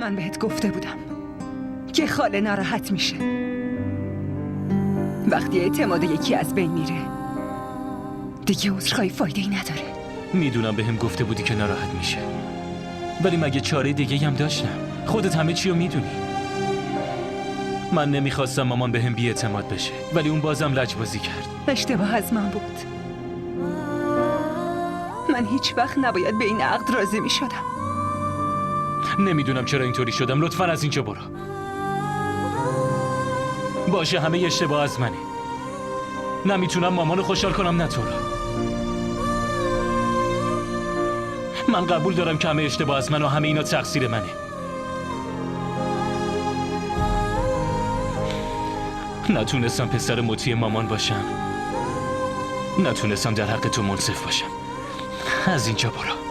من بهت گفته بودم که خاله ناراحت میشه وقتی اعتماد یکی از بین میره. دیگه عذرخواهی فایده ای نداره. میدونم بهم گفته بودی که ناراحت میشه، ولی مگه چاره دیگه هم داشتم؟ خودت همه چی رو میدونی. من نمیخواستم مامان بهم بی‌اعتماد بشه، ولی اون بازم لجبازی کرد. اشتباه از من بود. من هیچ وقت نباید به این عقد راضی میشدم. نمیدونم چرا اینطوری شدم. لطفاً از اینجا برو. باشه، همه اشتباه از منه. نمیتونم مامانو خوشحال کنم، نه تو رو. من قبول دارم که همه اشتباه از من و همه اینا تقصیر منه. نتونستم پسر مطیع مامان باشم، نتونستم در حق تو منصف باشم. از اینجا برو.